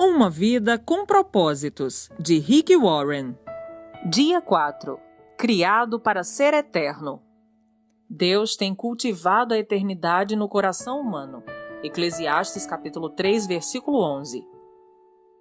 Uma vida com propósitos, de Rick Warren. Dia 4. Criado para ser eterno. Deus tem cultivado a eternidade no coração humano. Eclesiastes capítulo 3, versículo 11.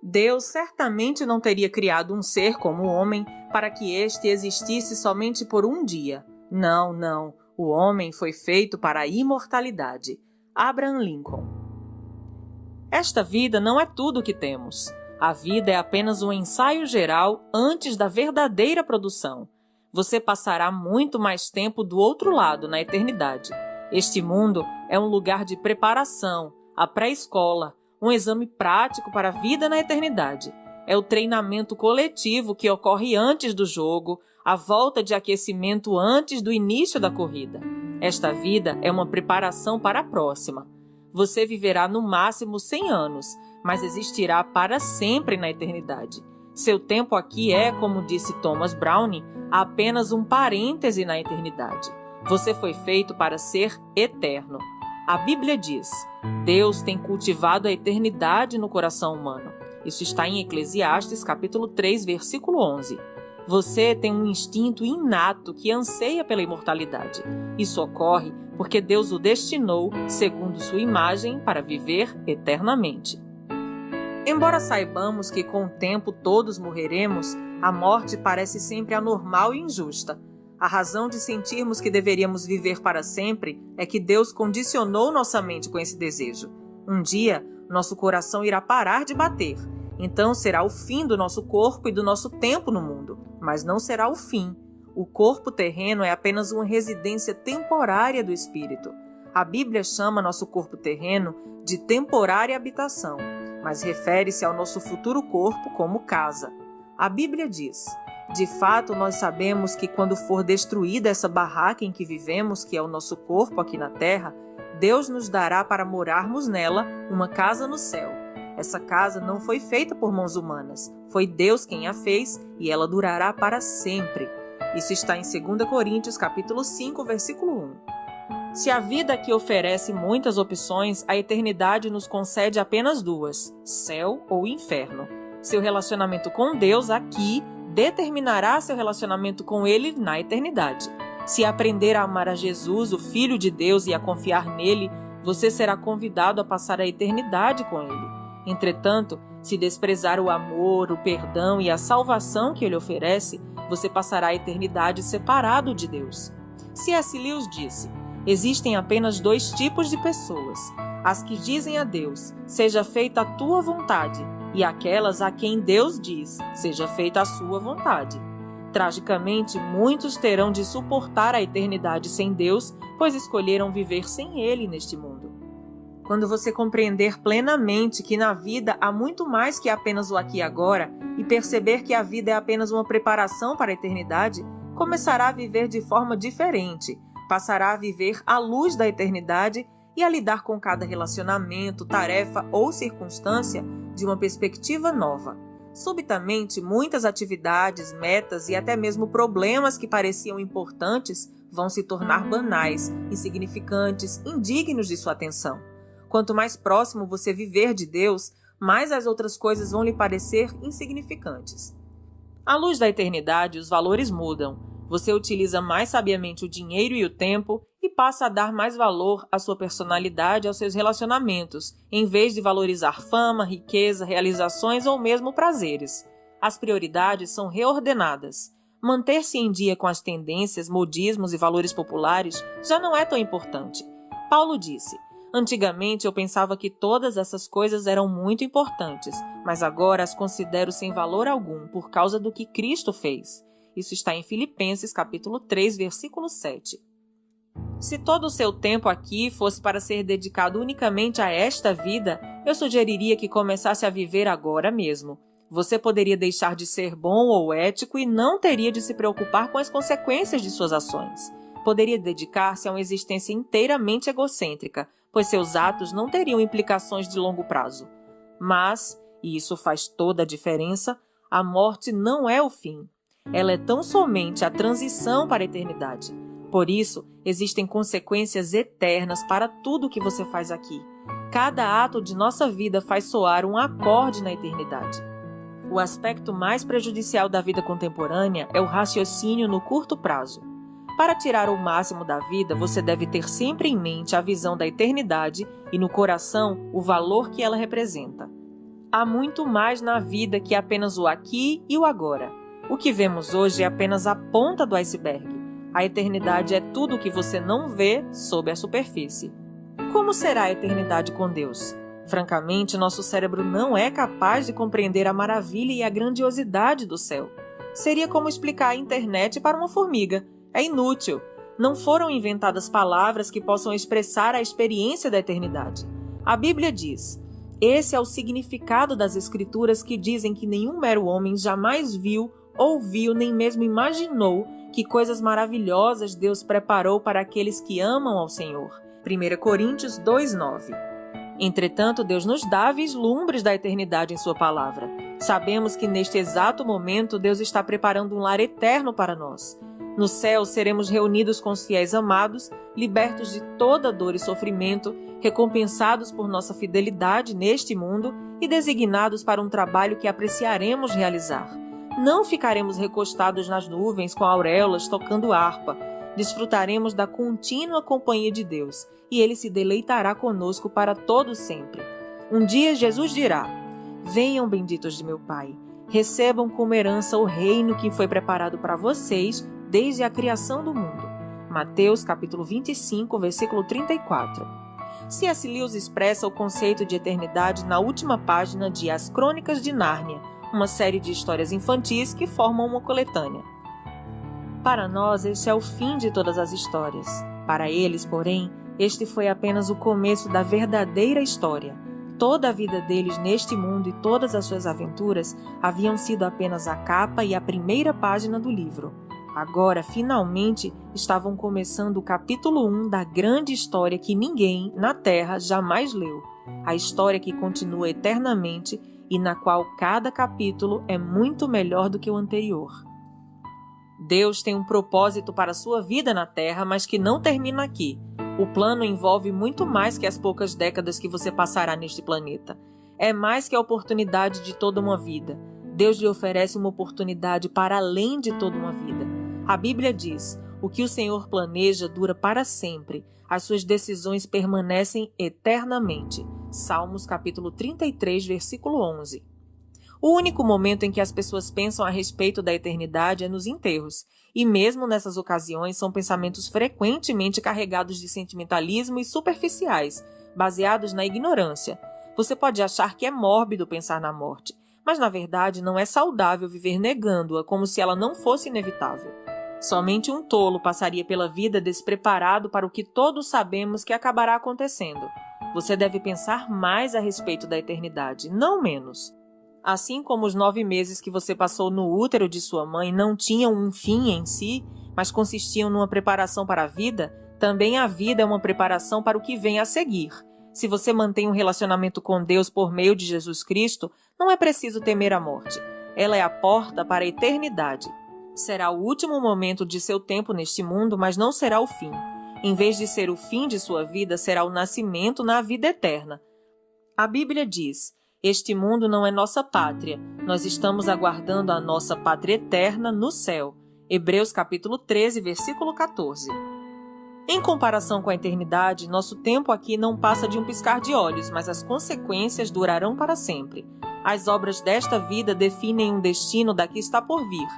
Deus certamente não teria criado um ser como o homem para que este existisse somente por um dia. Não. O homem foi feito para a imortalidade. Abraham Lincoln. Esta vida não é tudo o que temos. A vida é apenas um ensaio geral antes da verdadeira produção. Você passará muito mais tempo do outro lado, na eternidade. Este mundo é um lugar de preparação, a pré-escola, um exame prático para a vida na eternidade. É o treinamento coletivo que ocorre antes do jogo, a volta de aquecimento antes do início da corrida. Esta vida é uma preparação para a próxima. Você viverá no máximo 100 anos, mas existirá para sempre na eternidade. Seu tempo aqui é, como disse Thomas Browne, apenas um parêntese na eternidade. Você foi feito para ser eterno. A Bíblia diz: Deus tem cultivado a eternidade no coração humano. Isso está em Eclesiastes capítulo 3, versículo 11. Você tem um instinto inato que anseia pela imortalidade. Isso ocorre porque Deus o destinou, segundo sua imagem, para viver eternamente. Embora saibamos que com o tempo todos morreremos, a morte parece sempre anormal e injusta. A razão de sentirmos que deveríamos viver para sempre é que Deus condicionou nossa mente com esse desejo. Um dia, nosso coração irá parar de bater. Então será o fim do nosso corpo e do nosso tempo no mundo. Mas não será o fim. O corpo terreno é apenas uma residência temporária do espírito. A Bíblia chama nosso corpo terreno de temporária habitação, mas refere-se ao nosso futuro corpo como casa. A Bíblia diz: de fato, nós sabemos que quando for destruída essa barraca em que vivemos, que é o nosso corpo aqui na terra, Deus nos dará para morarmos nela uma casa no céu. Essa casa não foi feita por mãos humanas, foi Deus quem a fez e ela durará para sempre. Isso está em 2 Coríntios capítulo 5, versículo 1. Se a vida aqui oferece muitas opções, a eternidade nos concede apenas duas: céu ou inferno. Seu relacionamento com Deus aqui determinará seu relacionamento com Ele na eternidade. Se aprender a amar a Jesus, o Filho de Deus, e a confiar nele, você será convidado a passar a eternidade com Ele. Entretanto, se desprezar o amor, o perdão e a salvação que Ele oferece, você passará a eternidade separado de Deus. C.S. Lewis disse: existem apenas dois tipos de pessoas: as que dizem a Deus, seja feita a tua vontade, e aquelas a quem Deus diz, seja feita a sua vontade. Tragicamente, muitos terão de suportar a eternidade sem Deus, pois escolheram viver sem Ele neste mundo. Quando você compreender plenamente que na vida há muito mais que apenas o aqui e agora, e perceber que a vida é apenas uma preparação para a eternidade, começará a viver de forma diferente, passará a viver à luz da eternidade e a lidar com cada relacionamento, tarefa ou circunstância de uma perspectiva nova. Subitamente, muitas atividades, metas e até mesmo problemas que pareciam importantes vão se tornar banais, insignificantes, indignos de sua atenção. Quanto mais próximo você viver de Deus, mais as outras coisas vão lhe parecer insignificantes. À luz da eternidade, os valores mudam. Você utiliza mais sabiamente o dinheiro e o tempo e passa a dar mais valor à sua personalidade e aos seus relacionamentos, em vez de valorizar fama, riqueza, realizações ou mesmo prazeres. As prioridades são reordenadas. Manter-se em dia com as tendências, modismos e valores populares já não é tão importante. Paulo disse: antigamente eu pensava que todas essas coisas eram muito importantes, mas agora as considero sem valor algum por causa do que Cristo fez. Isso está em Filipenses capítulo 3, versículo 7. Se todo o seu tempo aqui fosse para ser dedicado unicamente a esta vida, eu sugeriria que começasse a viver agora mesmo. Você poderia deixar de ser bom ou ético e não teria de se preocupar com as consequências de suas ações. Poderia dedicar-se a uma existência inteiramente egocêntrica, pois seus atos não teriam implicações de longo prazo. Mas, e isso faz toda a diferença, a morte não é o fim. Ela é tão somente a transição para a eternidade. Por isso, existem consequências eternas para tudo o que você faz aqui. Cada ato de nossa vida faz soar um acorde na eternidade. O aspecto mais prejudicial da vida contemporânea é o raciocínio no curto prazo. Para tirar o máximo da vida, você deve ter sempre em mente a visão da eternidade e no coração o valor que ela representa. Há muito mais na vida que apenas o aqui e o agora. O que vemos hoje é apenas a ponta do iceberg. A eternidade é tudo o que você não vê sob a superfície. Como será a eternidade com Deus? Francamente, nosso cérebro não é capaz de compreender a maravilha e a grandiosidade do céu. Seria como explicar a internet para uma formiga. É inútil. Não foram inventadas palavras que possam expressar a experiência da eternidade. A Bíblia diz: esse é o significado das Escrituras que dizem que nenhum mero homem jamais viu, ouviu, nem mesmo imaginou que coisas maravilhosas Deus preparou para aqueles que amam ao Senhor. 1 Coríntios 2:9. Entretanto, Deus nos dá vislumbres da eternidade em sua palavra. Sabemos que neste exato momento Deus está preparando um lar eterno para nós. No céu seremos reunidos com os fiéis amados, libertos de toda dor e sofrimento, recompensados por nossa fidelidade neste mundo e designados para um trabalho que apreciaremos realizar. Não ficaremos recostados nas nuvens com auréolas tocando harpa. Desfrutaremos da contínua companhia de Deus e Ele se deleitará conosco para todo sempre. Um dia Jesus dirá: venham benditos de meu Pai, recebam como herança o reino que foi preparado para vocês desde a criação do mundo. Mateus capítulo 25, versículo 34. C.S. Lewis expressa o conceito de eternidade na última página de As Crônicas de Nárnia, uma série de histórias infantis que formam uma coletânea. Para nós, este é o fim de todas as histórias. Para eles, porém, este foi apenas o começo da verdadeira história. Toda a vida deles neste mundo e todas as suas aventuras haviam sido apenas a capa e a primeira página do livro. Agora, finalmente, estavam começando o capítulo 1 da grande história que ninguém na Terra jamais leu. A história que continua eternamente e na qual cada capítulo é muito melhor do que o anterior. Deus tem um propósito para a sua vida na Terra, mas que não termina aqui. O plano envolve muito mais que as poucas décadas que você passará neste planeta. É mais que a oportunidade de toda uma vida. Deus lhe oferece uma oportunidade para além de toda uma vida. A Bíblia diz: o que o Senhor planeja dura para sempre. As suas decisões permanecem eternamente. Salmos capítulo 33, versículo 11. O único momento em que as pessoas pensam a respeito da eternidade é nos enterros. E mesmo nessas ocasiões são pensamentos frequentemente carregados de sentimentalismo e superficiais, baseados na ignorância. Você pode achar que é mórbido pensar na morte, mas na verdade não é saudável viver negando-a como se ela não fosse inevitável. Somente um tolo passaria pela vida despreparado para o que todos sabemos que acabará acontecendo. Você deve pensar mais a respeito da eternidade, não menos. Assim como os 9 meses que você passou no útero de sua mãe não tinham um fim em si, mas consistiam numa preparação para a vida, também a vida é uma preparação para o que vem a seguir. Se você mantém um relacionamento com Deus por meio de Jesus Cristo, não é preciso temer a morte. Ela é a porta para a eternidade. Será o último momento de seu tempo neste mundo, mas não será o fim. Em vez de ser o fim de sua vida, será o nascimento na vida eterna. A Bíblia diz: este mundo não é nossa pátria. Nós estamos aguardando a nossa pátria eterna no céu. Hebreus capítulo 13, versículo 14. Em comparação com a eternidade, nosso tempo aqui não passa de um piscar de olhos, mas as consequências durarão para sempre. As obras desta vida definem um destino da que está por vir.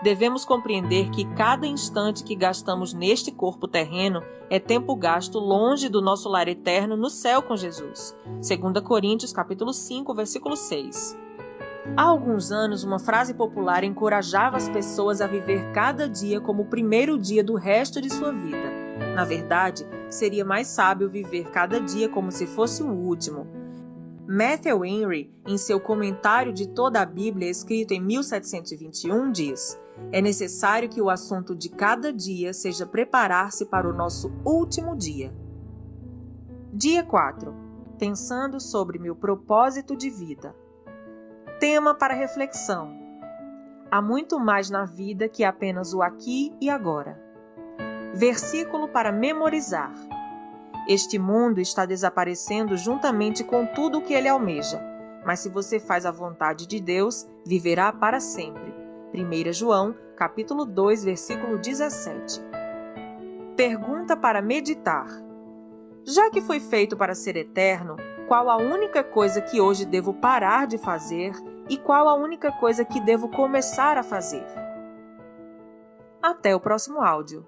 Devemos compreender que cada instante que gastamos neste corpo terreno é tempo gasto longe do nosso lar eterno no céu com Jesus. 2 Coríntios capítulo 5, versículo 6. Há alguns anos, uma frase popular encorajava as pessoas a viver cada dia como o primeiro dia do resto de sua vida. Na verdade, seria mais sábio viver cada dia como se fosse o último. Matthew Henry, em seu comentário de toda a Bíblia, escrito em 1721, diz: é necessário que o assunto de cada dia seja preparar-se para o nosso último dia. Dia 4. Pensando sobre meu propósito de vida. Tema para reflexão. Há muito mais na vida que apenas o aqui e agora. Versículo para memorizar. Este mundo está desaparecendo juntamente com tudo o que ele almeja, mas se você faz a vontade de Deus, viverá para sempre. 1 João, capítulo 2, versículo 17. Pergunta para meditar. Já que fui feito para ser eterno, qual a única coisa que hoje devo parar de fazer e qual a única coisa que devo começar a fazer? Até o próximo áudio.